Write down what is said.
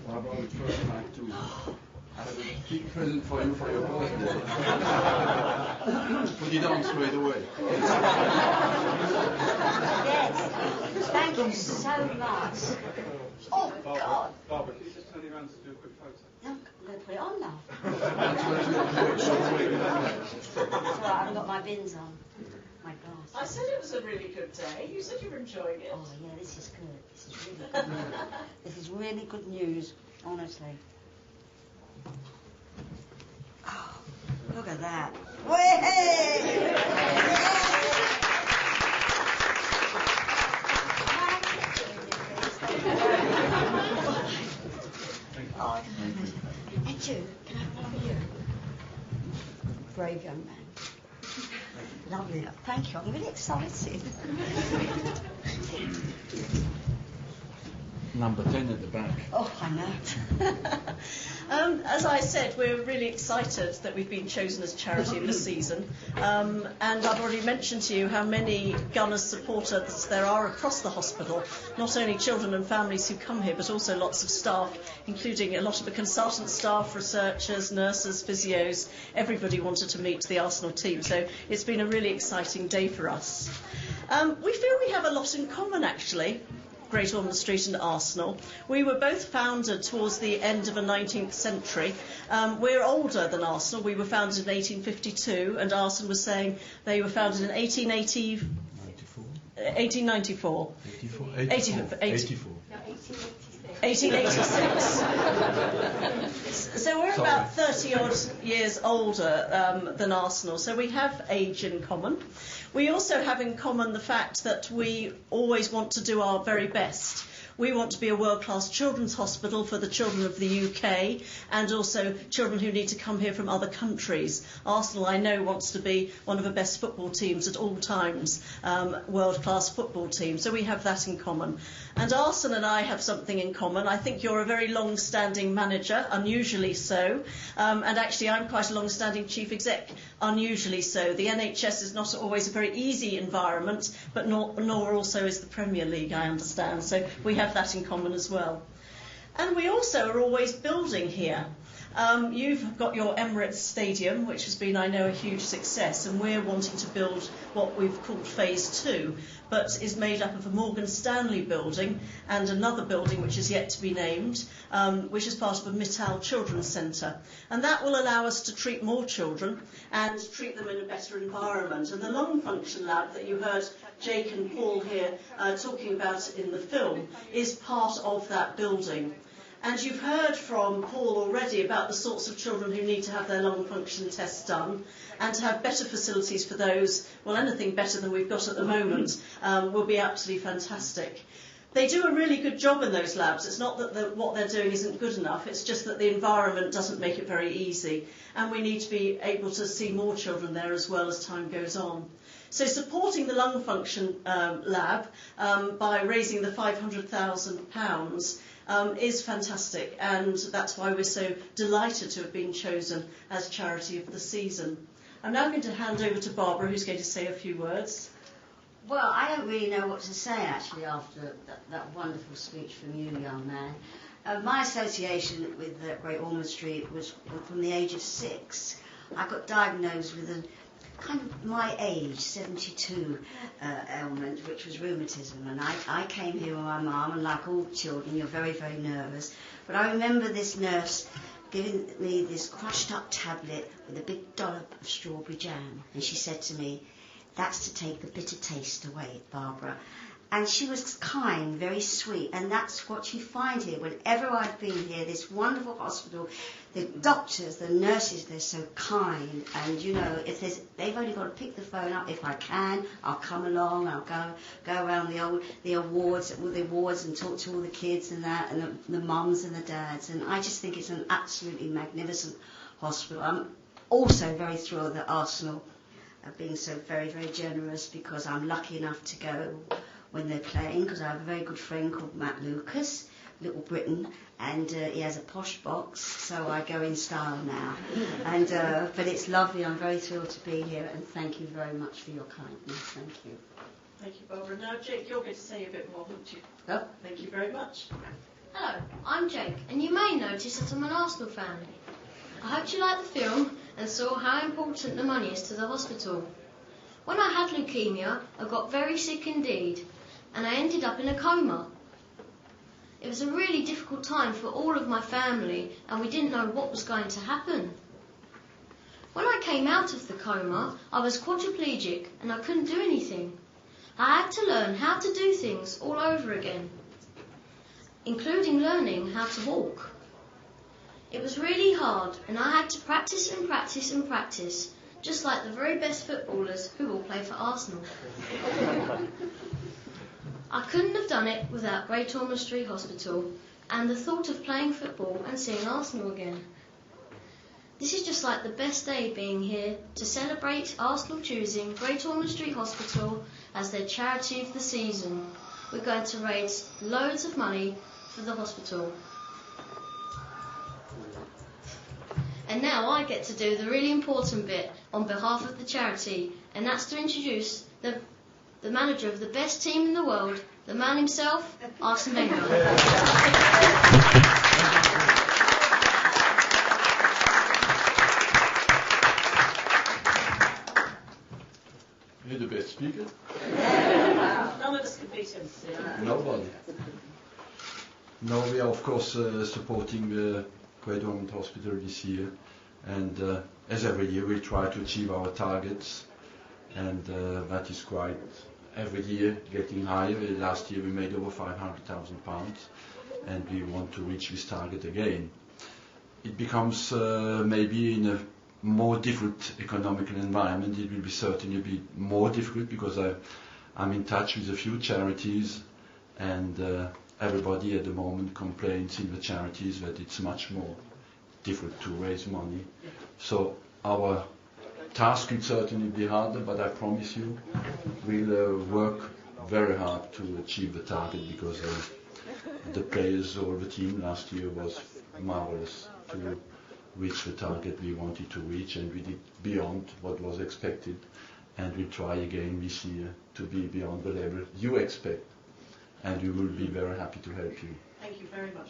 Barbara, I would first like to have a big present for you for your birthday. Put it on straight away. Yes. Thank you so much. Oh, God. Barbara, can you just turn around to do a quick photo? No, I'm going to put it on now. That's what you do. That's right, I haven't got my bins on. My glass. I said it was a really good day. You said you were enjoying it. Oh, yeah, this is good. This is really good news. This is really good news, honestly. Oh, look at that. Way! Oh, and you, can I have one of you? Brave young man. Lovely. Thank you. I'm really excited. Number 10 at the back. Oh, I know. As I said, we're really excited that we've been chosen as charity of the season. And I've already mentioned to you how many Gunners supporters there are across the hospital. Not only children and families who come here, but also lots of staff, including a lot of the consultant staff, researchers, nurses, physios. Everybody wanted to meet the Arsenal team. So it's been a really exciting day for us. We feel we have a lot in common, actually. Great Ormond Street and Arsenal. We were both founded towards the end of the 19th century. We're older than Arsenal. We were founded in 1852, and Arsenal was saying they were founded in 1894. 1886. So we're about 30 odd years older than Arsenal, so we have age in common. We also have in common the fact that we always want to do our very best. We want to be a world-class children's hospital for the children of the UK and also children who need to come here from other countries. Arsenal, I know, wants to be one of the best football teams at all times, world-class football team. So we have that in common. And Arsenal and I have something in common. I think you're a very long-standing manager, unusually so. And actually, I'm quite a long-standing chief exec, unusually so. The NHS is not always a very easy environment, but nor also is the Premier League, I understand. So we have that in common as well. And we also are always building here. You've got your Emirates Stadium, which has been, I know, a huge success, and we're wanting to build what we've called Phase 2, but is made up of a Morgan Stanley building and another building which is yet to be named, which is part of a Mittal Children's Centre. And that will allow us to treat more children and treat them in a better environment. And the lung function lab that you heard Jake and Paul here talking about in the film is part of that building. And you've heard from Paul already about the sorts of children who need to have their lung function tests done, and to have better facilities for those, well, anything better than we've got at the moment will be absolutely fantastic. They do a really good job in those labs. It's not that what they're doing isn't good enough, it's just that the environment doesn't make it very easy, and we need to be able to see more children there as well as time goes on. So supporting the lung function lab by raising the £500,000 is fantastic, and that's why we're so delighted to have been chosen as charity of the season. I'm now going to hand over to Barbara, who's going to say a few words. Well, I don't really know what to say, actually, after that wonderful speech from you, young man. My association with Great Ormond Street was from the age of 6. I got diagnosed with a kind of my age, 72 ailment, which was rheumatism. And I came here with my mum, and like all children, you're very, very nervous. But I remember this nurse giving me this crushed up tablet with a big dollop of strawberry jam. And she said to me, "That's to take the bitter taste away, Barbara." And she was kind, very sweet, and that's what you find here. Whenever I've been here, this wonderful hospital, the doctors, the nurses, they're so kind. And, you know, if they've only got to pick the phone up. If I can, I'll come along, I'll go around the awards and talk to all the kids and that, and the mums and the dads. And I just think it's an absolutely magnificent hospital. I'm also very thrilled that Arsenal are being so very, very generous, because I'm lucky enough to go when they're playing, because I have a very good friend called Matt Lucas, Little Britain, and he has a posh box, so I go in style now. And but it's lovely. I'm very thrilled to be here, and thank you very much for your kindness. Thank you. Thank you, Barbara. Now, Jake, you're going to say a bit more, won't you? Oh. Thank you very much. Hello, I'm Jake, and you may notice that I'm an Arsenal fan. I hope you liked the film and saw how important the money is to the hospital. When I had leukemia, I got very sick indeed, and I ended up in a coma. It was a really difficult time for all of my family, and we didn't know what was going to happen. When I came out of the coma, I was quadriplegic and I couldn't do anything. I had to learn how to do things all over again, including learning how to walk. It was really hard, and I had to practice and practice and practice, just like the very best footballers who all play for Arsenal. I couldn't have done it without Great Ormond Street Hospital and the thought of playing football and seeing Arsenal again. This is just like the best day being here to celebrate Arsenal choosing Great Ormond Street Hospital as their charity of the season. We're going to raise loads of money for the hospital. And now I get to do the really important bit on behalf of the charity, and that's to introduce the manager of the best team in the world, the man himself, Arsene Wenger. You're the best speaker? None of us can beat him. Nobody. No, we are of course supporting the Great Ormond Hospital this year, and as every year we try to achieve our targets, and that is quite every year getting higher. Last year we made over £500,000, and we want to reach this target again. It becomes maybe in a more difficult economical environment. It will be certainly be more difficult because I'm in touch with a few charities, and everybody at the moment complains in the charities that it's much more difficult to raise money. So our task will certainly be harder, but I promise you we'll work very hard to achieve the target, because the players or the team last year was marvelous to reach the target we wanted to reach, and we did beyond what was expected, and we'll try again this year to be beyond the level you expect, and we will be very happy to help you. Thank you very much.